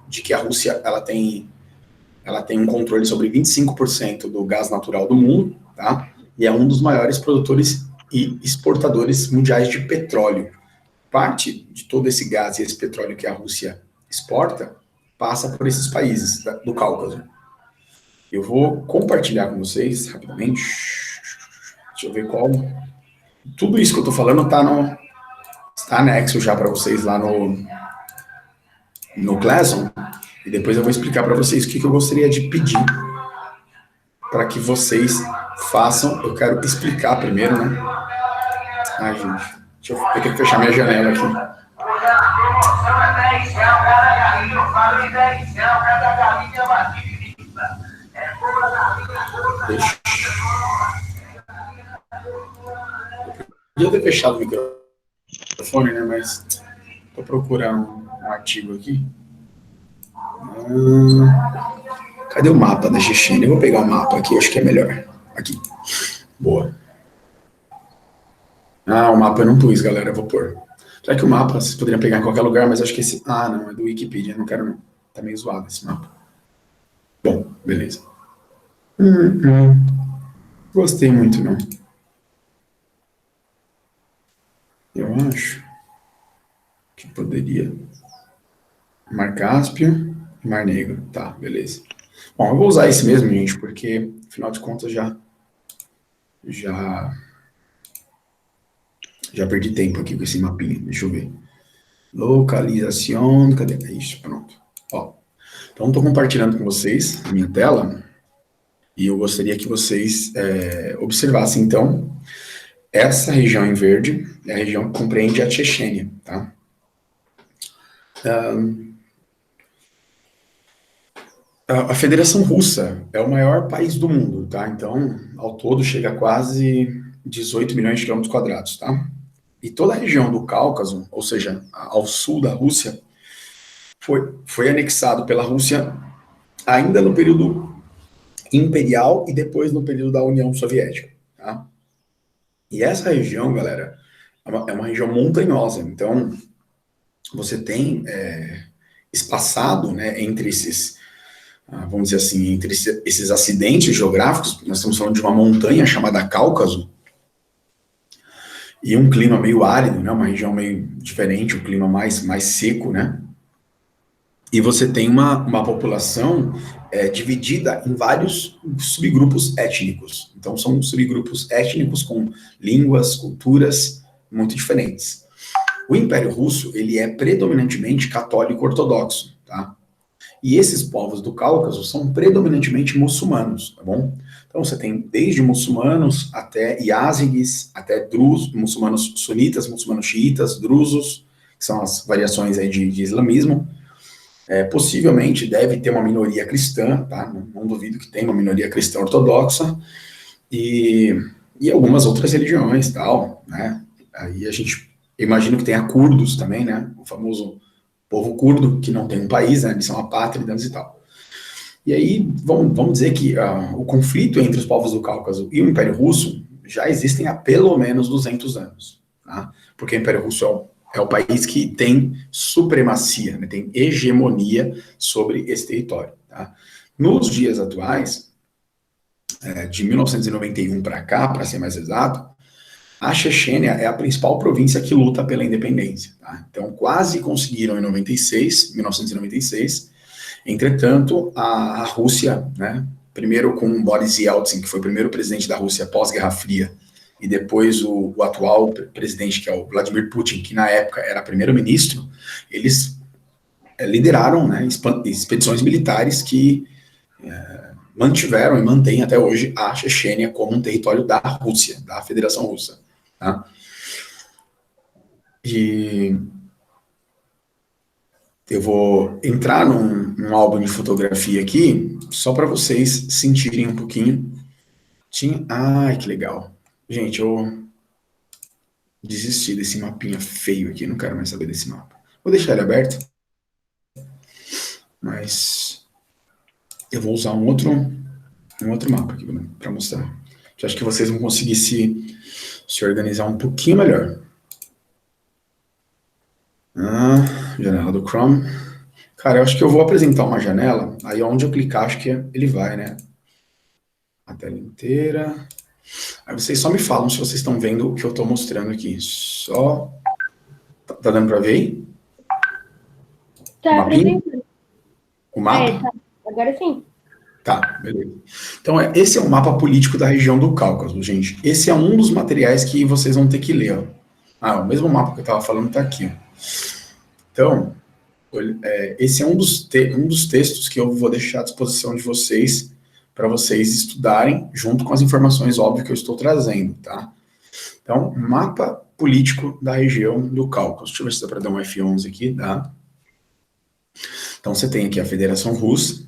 de que a Rússia ela tem um controle sobre 25% do gás natural do mundo, tá? E é um dos maiores produtores e exportadores mundiais de petróleo. Parte de todo esse gás e esse petróleo que a Rússia exporta passa por esses países do Cáucaso. Eu vou compartilhar com vocês rapidamente. Deixa eu ver qual. Tudo isso que eu estou falando está anexo já para vocês lá no Classroom. E depois eu vou explicar para vocês o que eu gostaria de pedir para que vocês façam. Eu quero explicar primeiro, né? Ai, gente. Eu tenho que fechar minha janela aqui. Deixa. Eu podia ter fechado o microfone, né? Mas estou procurando um artigo aqui. Cadê o mapa da Chechênia? Eu vou pegar o mapa aqui, acho que é melhor. Aqui. Boa. O mapa eu não pus, galera, eu vou pôr. Já que o mapa vocês poderiam pegar em qualquer lugar, mas acho que esse... não, é do Wikipedia, não quero não. Tá meio zoado esse mapa. Bom, beleza. Gostei muito, não. Eu acho que poderia... Mar Cáspio e Mar Negro. Tá, beleza. Bom, eu vou usar esse mesmo, gente, porque, afinal de contas, já perdi tempo aqui com esse mapinha. Deixa eu ver. Localização, cadê? Isso, pronto. Ó, então, estou compartilhando com vocês a minha tela e eu gostaria que vocês observassem, então, essa região em verde é a região que compreende a Chechênia, tá? A Federação Russa é o maior país do mundo, tá? Então, ao todo, chega a quase 18 milhões de quilômetros quadrados, tá? E toda a região do Cáucaso, ou seja, ao sul da Rússia, foi anexado pela Rússia ainda no período imperial e depois no período da União Soviética, tá? E essa região, galera, é uma região montanhosa, então você tem espaçado, né, entre esses, vamos dizer assim, entre esses acidentes geográficos, nós estamos falando de uma montanha chamada Cáucaso, e um clima meio árido, né, uma região meio diferente, um clima mais seco, né, e você tem uma população dividida em vários subgrupos étnicos. Então, são subgrupos étnicos com línguas, culturas muito diferentes. O Império Russo, ele é predominantemente católico ortodoxo, tá? E esses povos do Cáucaso são predominantemente muçulmanos, tá bom? Então, você tem desde muçulmanos até yazigues, até muçulmanos sunitas, muçulmanos xiitas, drusos, que são as variações aí de islamismo. Possivelmente deve ter uma minoria cristã, tá? Não duvido que tenha uma minoria cristã ortodoxa e algumas outras religiões, tal, né? Aí a gente imagina que tenha curdos também, né? O famoso povo curdo, que não tem um país, né? Eles são apátridas e tal. E aí, vamos dizer que o conflito entre os povos do Cáucaso e o Império Russo já existem há pelo menos 200 anos, tá? Porque o Império Russo é o país que tem supremacia, né, tem hegemonia sobre esse território, tá? Nos dias atuais, de 1991 para cá, para ser mais exato, a Chechênia é a principal província que luta pela independência, tá? Então, quase conseguiram em 1996, entretanto, a Rússia, né, primeiro com Boris Yeltsin, que foi o primeiro presidente da Rússia pós-Guerra Fria, e depois o atual presidente, que é o Vladimir Putin, que na época era primeiro-ministro, eles lideraram, né, expedições militares que mantiveram e mantêm até hoje a Chechênia como um território da Rússia, da Federação Russa, tá? E eu vou entrar num álbum de fotografia aqui, só para vocês sentirem um pouquinho. Ai, que legal. Gente, eu desisti desse mapinha feio aqui, não quero mais saber desse mapa. Vou deixar ele aberto, mas eu vou usar um outro mapa aqui para mostrar. Que acho que vocês vão conseguir se organizar um pouquinho melhor. Janela do Chrome. Cara, eu acho que eu vou apresentar uma janela, aí onde eu clicar, acho que ele vai, né? A tela inteira. Aí vocês só me falam se vocês estão vendo o que eu estou mostrando aqui. Só. Tá dando para ver aí? O Tá mapinha? apresentando. O mapa? Tá. Agora sim. Tá, beleza. Então, esse é o mapa político da região do Cáucaso, gente. Esse é um dos materiais que vocês vão ter que ler, ó. Ah, o mesmo mapa que eu estava falando está aqui, ó. Então, esse é um dos textos que eu vou deixar à disposição de vocês para vocês estudarem junto com as informações óbvias que eu estou trazendo, tá? Então, mapa político da região do Cáucaso. Deixa eu ver se dá para dar um F11 aqui, tá? Então, você tem aqui a Federação Russa,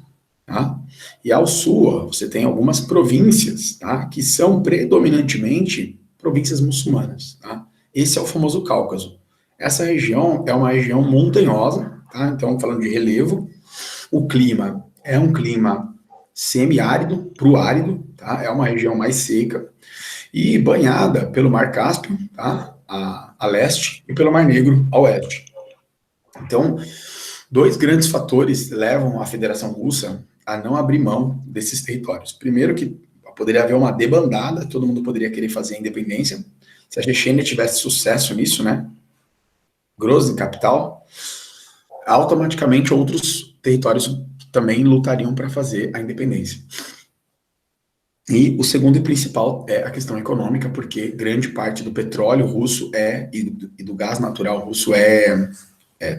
tá? E ao sul, ó, você tem algumas províncias, tá? Que são predominantemente províncias muçulmanas, tá? Esse é o famoso Cáucaso. Essa região é uma região montanhosa, tá? Então, falando de relevo, o clima é um clima semiárido para o árido, tá? É uma região mais seca e banhada pelo Mar Cáspio, tá? A leste e pelo Mar Negro a oeste. Então, dois grandes fatores levam a Federação Russa a não abrir mão desses territórios. Primeiro que poderia haver uma debandada, todo mundo poderia querer fazer a independência. Se a Chechênia tivesse sucesso nisso, né? Grozny, capital, automaticamente outros territórios também lutariam para fazer a independência. E o segundo e principal é a questão econômica, porque grande parte do petróleo russo e do gás natural russo é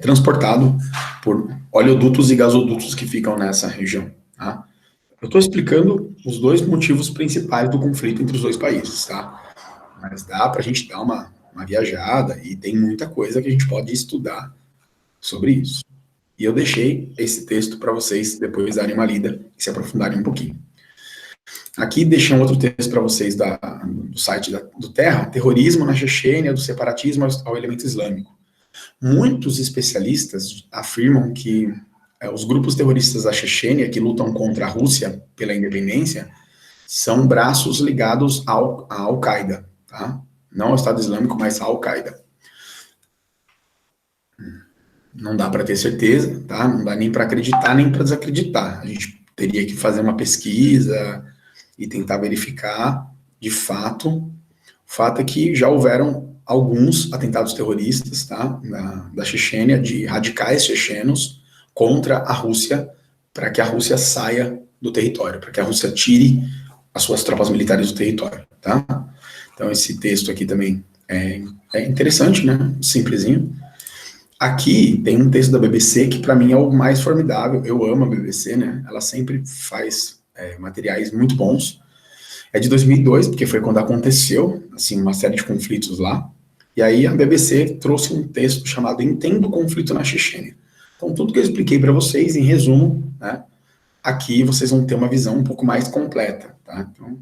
transportado por oleodutos e gasodutos que ficam nessa região. Tá? Eu estou explicando os dois motivos principais do conflito entre os dois países, tá? Mas dá para a gente dar uma viajada e tem muita coisa que a gente pode estudar sobre isso. E eu deixei esse texto para vocês depois darem uma lida e se aprofundarem um pouquinho. Aqui deixei um outro texto para vocês do site do Terra, Terrorismo na Chechênia, do separatismo ao elemento islâmico. Muitos especialistas afirmam que os grupos terroristas da Chechênia, que lutam contra a Rússia pela independência, são braços ligados à Al-Qaeda, tá? Não ao Estado Islâmico, mas à Al-Qaeda. Não dá para ter certeza, tá? Não dá nem para acreditar, nem para desacreditar. A gente teria que fazer uma pesquisa e tentar verificar, de fato. O fato é que já houveram alguns atentados terroristas, tá? Da Chechênia, de radicais chechenos contra a Rússia, para que a Rússia saia do território, para que a Rússia tire as suas tropas militares do território, tá? Então esse texto aqui também é interessante, né? Simplesinho. Aqui tem um texto da BBC que para mim é o mais formidável. Eu amo a BBC, né? Ela sempre faz materiais muito bons. É de 2002, porque foi quando aconteceu, assim, uma série de conflitos lá. E aí a BBC trouxe um texto chamado Entenda o Conflito na Chechênia. Então, tudo que eu expliquei para vocês, em resumo, né, aqui vocês vão ter uma visão um pouco mais completa, tá? Então,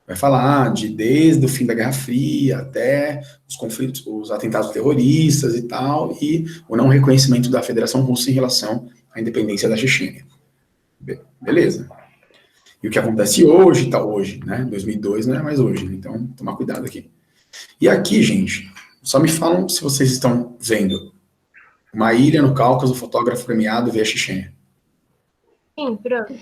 vai falar desde o fim da Guerra Fria até os conflitos, os atentados terroristas e tal, e o não reconhecimento da Federação Russa em relação à independência da Chechênia. Beleza. E o que acontece hoje, tá hoje, né? 2002 não é mais hoje, então tomar cuidado aqui. E aqui, gente, só me falam se vocês estão vendo uma ilha no Cáucaso, fotógrafo premiado vê a Chechênia. Sim, pronto.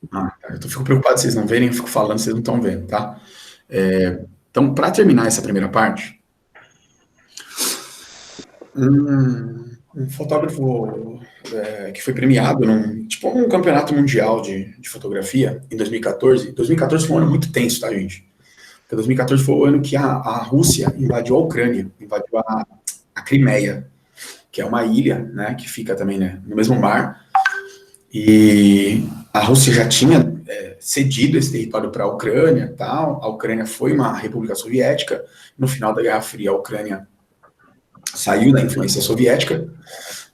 Tá. Eu fico preocupado se vocês não verem, eu fico falando, vocês não estão vendo, tá? Então, para terminar essa primeira parte, um fotógrafo que foi premiado num campeonato mundial de fotografia em 2014. 2014 foi um ano muito tenso, tá, gente? Porque 2014 foi o ano que a Rússia invadiu a Ucrânia, invadiu a Crimeia, que é uma ilha, né, que fica também, né, no mesmo mar. E a Rússia já tinha cedido esse território para a Ucrânia, tal. A Ucrânia foi uma república soviética. No final da Guerra Fria, a Ucrânia saiu da influência soviética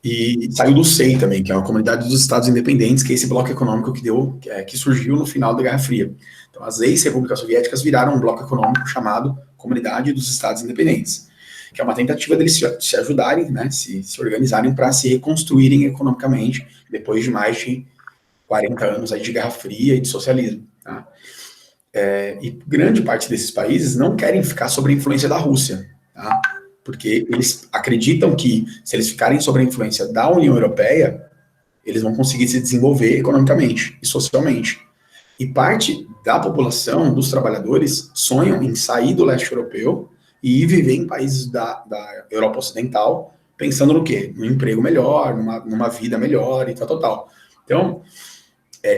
e saiu do SEI também, que é a Comunidade dos Estados Independentes, que é esse bloco econômico que surgiu no final da Guerra Fria. Então, as ex-repúblicas soviéticas viraram um bloco econômico chamado Comunidade dos Estados Independentes, que é uma tentativa deles se ajudarem, né, se organizarem para se reconstruírem economicamente depois de mais de 40 anos aí de Guerra Fria e de socialismo. Tá? E grande parte desses países não querem ficar sob a influência da Rússia, tá? porque eles acreditam que se eles ficarem sob a influência da União Europeia, eles vão conseguir se desenvolver economicamente e socialmente. E parte da população, dos trabalhadores, sonham em sair do leste europeu e ir viver em países da Europa Ocidental, pensando no quê? Num emprego melhor, numa vida melhor e tal. Então,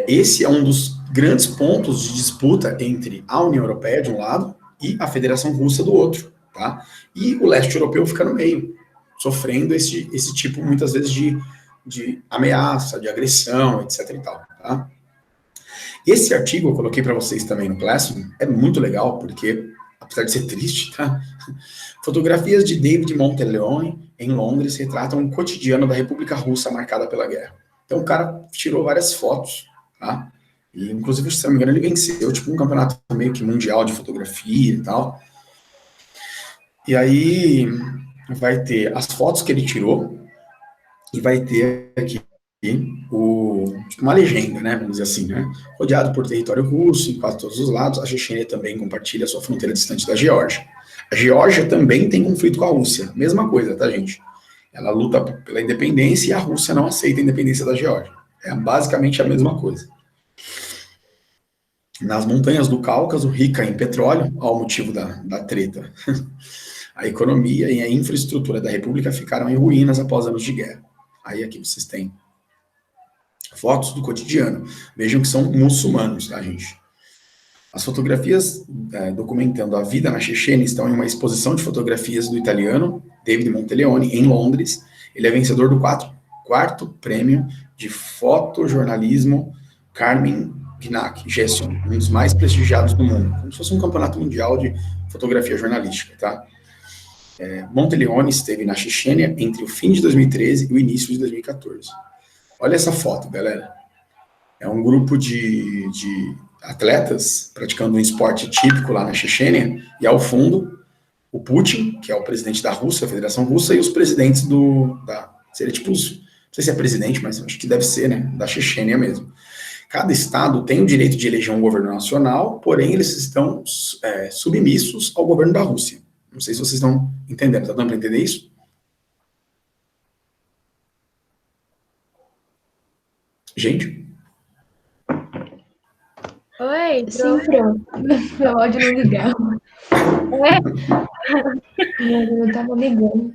esse é um dos grandes pontos de disputa entre a União Europeia, de um lado, e a Federação Russa, do outro. Tá? E o leste europeu fica no meio, sofrendo esse tipo, muitas vezes, de ameaça, de agressão, etc. e tal. Tá? Esse artigo eu coloquei para vocês também no Classroom, é muito legal, porque, apesar de ser triste, tá? Fotografias de David Monteleone, em Londres, retratam o cotidiano da República Russa marcada pela guerra. Então, o cara tirou várias fotos, tá? E, inclusive, se não me engano, ele venceu, tipo, um campeonato meio que mundial de fotografia e tal. E aí, vai ter as fotos que ele tirou, e vai ter aqui tipo, uma legenda, né, vamos dizer assim, né? Rodeado por território russo, em quase todos os lados, a Chechênia também compartilha sua fronteira distante da Geórgia. A Geórgia também tem conflito com a Rússia, mesma coisa, tá, gente? Ela luta pela independência e a Rússia não aceita a independência da Geórgia. É basicamente a mesma coisa. Nas montanhas do Cáucaso, rica em petróleo, ao motivo da treta, a economia e a infraestrutura da República ficaram em ruínas após anos de guerra. Aí aqui vocês têm fotos do cotidiano. Vejam que são muçulmanos, tá, gente? As fotografias documentando a vida na Chechênia estão em uma exposição de fotografias do italiano David Monteleone, em Londres. Ele é vencedor do quarto prêmio de fotojornalismo Carmen Gnac Gesson, um dos mais prestigiados do mundo, como se fosse um campeonato mundial de fotografia jornalística, tá? Monteleone esteve na Chechênia entre o fim de 2013 e o início de 2014. Olha essa foto, galera. É um grupo de atletas praticando um esporte típico lá na Chechênia, e ao fundo, o Putin, que é o presidente da Rússia, a Federação Russa, e os presidentes seria tipo, não sei se é presidente, mas acho que deve ser, né, da Chechênia mesmo. Cada estado tem o direito de eleger um governo nacional, porém eles estão submissos ao governo da Rússia. Não sei se vocês estão entendendo, tá dando para entender isso? Gente? Oi, Sim, pronto. Meu áudio não ligava. Meu áudio não estava ligando.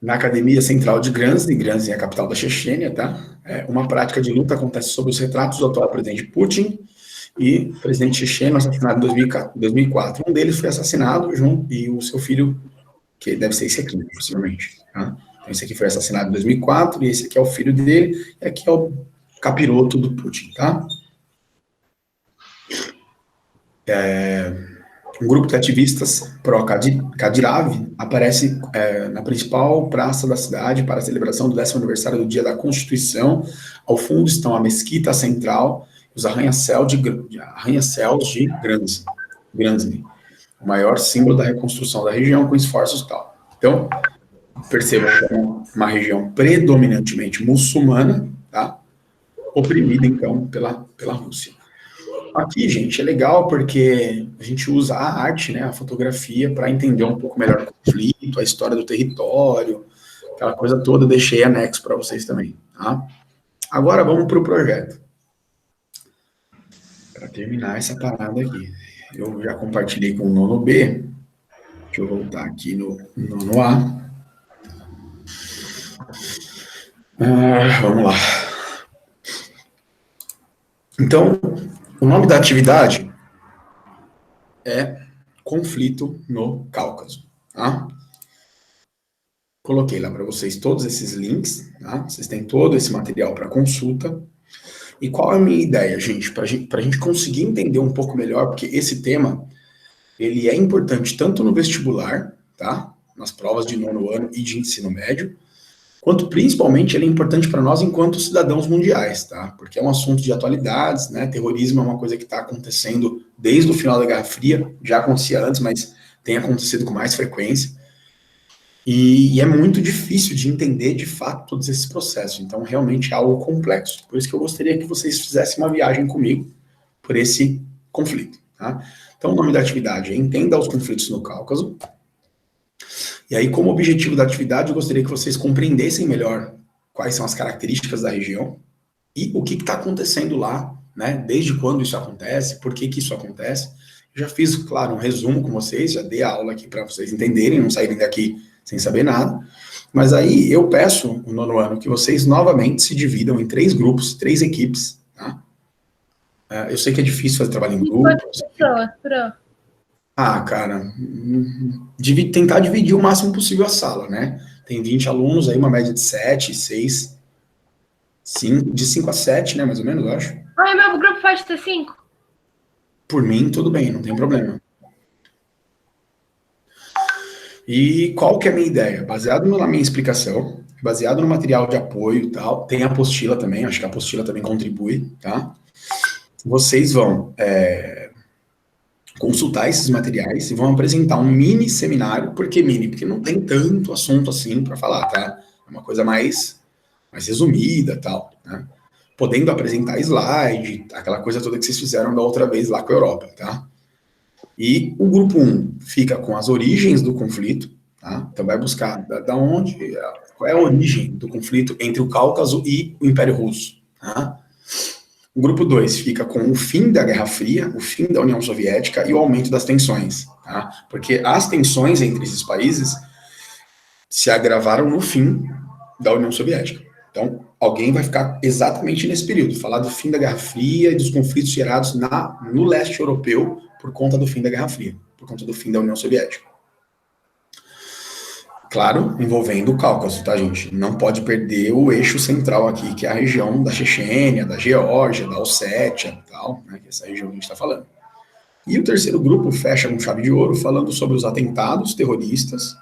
Na Academia Central de Grozny, Grozny é a capital da Chechênia, tá? Uma prática de luta acontece sob os retratos do atual presidente Putin e presidente checheno assassinado em 2004. Um deles foi assassinado e o seu filho, que deve ser esse aqui, possivelmente. Tá? Então, esse aqui foi assassinado em 2004 e esse aqui é o filho dele e aqui é o capiroto do Putin, tá? Um grupo de ativistas pró-Kadyrov aparece na principal praça da cidade para a celebração do 10º aniversário do Dia da Constituição. Ao fundo estão a Mesquita Central e os arranha-céus de Grozny, o maior símbolo da reconstrução da região, com esforços e tal. Então, percebam que é uma região predominantemente muçulmana, tá? Oprimida, então, pela Rússia. Aqui, gente, é legal porque a gente usa a arte, né, a fotografia, para entender um pouco melhor o conflito, a história do território, aquela coisa toda. Deixei anexo para vocês também, tá? Agora vamos para o projeto. Para terminar essa parada aqui. Eu já compartilhei com o nono B. Deixa eu voltar aqui no nono A. Vamos lá. Então, o nome da atividade é Conflito no Cáucaso, tá? Coloquei lá para vocês todos esses links, tá? Vocês têm todo esse material para consulta. E qual é a minha ideia, gente? Para a gente conseguir entender um pouco melhor, porque esse tema, ele é importante tanto no vestibular, tá? Nas provas de nono ano e de ensino médio, quanto principalmente ele é importante para nós enquanto cidadãos mundiais, tá? Porque é um assunto de atualidades, né? Terrorismo é uma coisa que está acontecendo desde o final da Guerra Fria, já acontecia antes, mas tem acontecido com mais frequência. E é muito difícil de entender, de fato, todos esses processos. Então, realmente é algo complexo. Por isso que eu gostaria que vocês fizessem uma viagem comigo por esse conflito, tá? Então, o nome da atividade é Entenda os conflitos no Cáucaso. E aí, como objetivo da atividade, eu gostaria que vocês compreendessem melhor quais são as características da região e o que está acontecendo lá, né? Desde quando isso acontece, por que isso acontece. Eu já fiz, claro, um resumo com vocês, já dei a aula aqui para vocês entenderem, não saírem daqui sem saber nada. Mas aí eu peço, no nono ano, que vocês novamente se dividam em 3 grupos, 3 equipes, tá? Eu sei que é difícil fazer trabalho em grupo. Quantas pessoas, Pro? Ah, cara, tentar dividir o máximo possível a sala, né? Tem 20 alunos, aí uma média de 7, 6, 5, de 5 a 7, né, mais ou menos, eu acho. Ah, meu grupo pode ter 5? Por mim, tudo bem, não tem problema. E qual que é a minha ideia? Baseado na minha explicação, baseado no material de apoio e tal, tem a apostila também, acho que a apostila também contribui, tá? Vocês vão consultar esses materiais e vão apresentar um mini seminário. Por que mini? Porque não tem tanto assunto assim para falar, tá? É uma coisa mais resumida, tal, né? Podendo apresentar slide, aquela coisa toda que vocês fizeram da outra vez lá com a Europa, tá? E o grupo 1 fica com as origens do conflito, tá? Então vai buscar da onde, qual é a origem do conflito entre o Cáucaso e o Império Russo, tá? O grupo 2 fica com o fim da Guerra Fria, o fim da União Soviética e o aumento das tensões, tá? Porque as tensões entre esses países se agravaram no fim da União Soviética. Então, alguém vai ficar exatamente nesse período, falar do fim da Guerra Fria e dos conflitos gerados no leste europeu por conta do fim da Guerra Fria, por conta do fim da União Soviética. Claro, envolvendo o Cáucaso, tá, gente? Não pode perder o eixo central aqui, que é a região da Chechênia, da Geórgia, da Ossétia, tal, né, que é essa região que a gente está falando. E o terceiro grupo fecha com chave de ouro, falando sobre os atentados terroristas,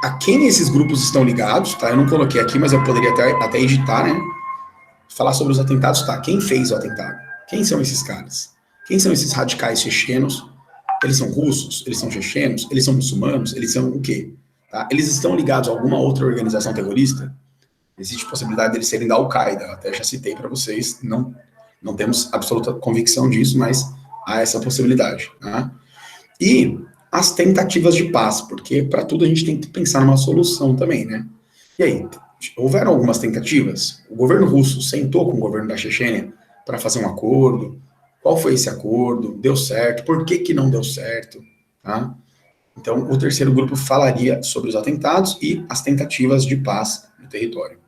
a quem esses grupos estão ligados, tá? Eu não coloquei aqui, mas eu poderia até editar, né? Falar sobre os atentados, tá? Quem fez o atentado? Quem são esses caras? Quem são esses radicais chechenos? Eles são russos? Eles são chechenos? Eles são muçulmanos? Eles são o quê? Tá? Eles estão ligados a alguma outra organização terrorista? Existe possibilidade deles serem da Al-Qaeda. Até já citei para vocês, não temos absoluta convicção disso, mas há essa possibilidade. Tá? E as tentativas de paz, porque para tudo a gente tem que pensar numa solução também, né? E aí, houveram algumas tentativas? O governo russo sentou com o governo da Chechênia para fazer um acordo. Qual foi esse acordo? Deu certo? Por que não deu certo? Tá? Então, o terceiro grupo falaria sobre os atentados e as tentativas de paz no território.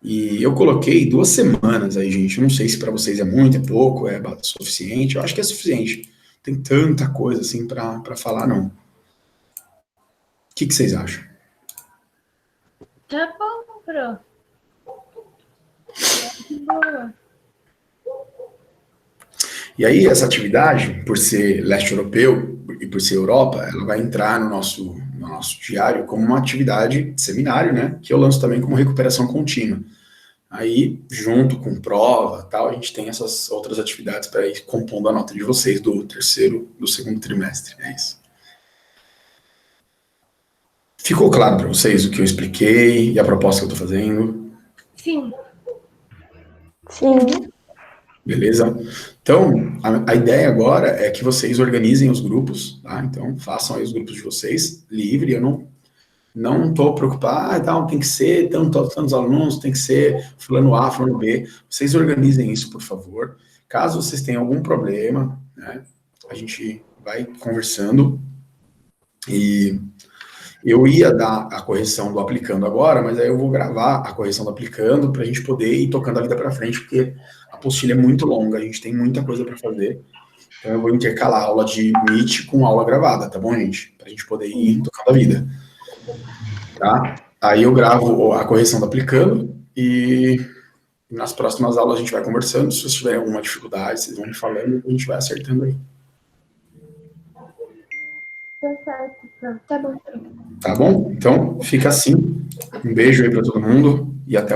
E eu coloquei 2 semanas aí, gente. Eu não sei se para vocês é muito, é pouco, é suficiente. Eu acho que é suficiente. Tem tanta coisa assim para falar, não. O que vocês acham? Tá bom, Pro. Boa. E aí, essa atividade, por ser leste europeu e por ser Europa, ela vai entrar no nosso diário como uma atividade de seminário, né? Que eu lanço também como recuperação contínua. Aí, junto com prova tal, a gente tem essas outras atividades para ir compondo a nota de vocês do segundo trimestre. É isso. Ficou claro para vocês o que eu expliquei e a proposta que eu estou fazendo? Sim. Sim. Beleza? Então, a ideia agora é que vocês organizem os grupos, tá? Então, façam aí os grupos de vocês, livre, eu não estou preocupado, então, tem que ser tantos alunos, tem que ser fulano A, fulano B. Vocês organizem isso, por favor. Caso vocês tenham algum problema, né, a gente vai conversando. E eu ia dar a correção do aplicando agora, mas aí eu vou gravar a correção do aplicando para a gente poder ir tocando a vida para frente, porque a apostila é muito longa, a gente tem muita coisa para fazer. Então eu vou intercalar a aula de Meet com aula gravada, tá bom, gente? Para a gente poder ir tocando a vida. Tá? Aí eu gravo a correção do aplicando e nas próximas aulas a gente vai conversando. Se vocês tiverem alguma dificuldade, vocês vão me falando e a gente vai acertando aí. Tá certo, Pro. Tá bom. Tá bom? Então fica assim. Um beijo aí para todo mundo e até a próxima.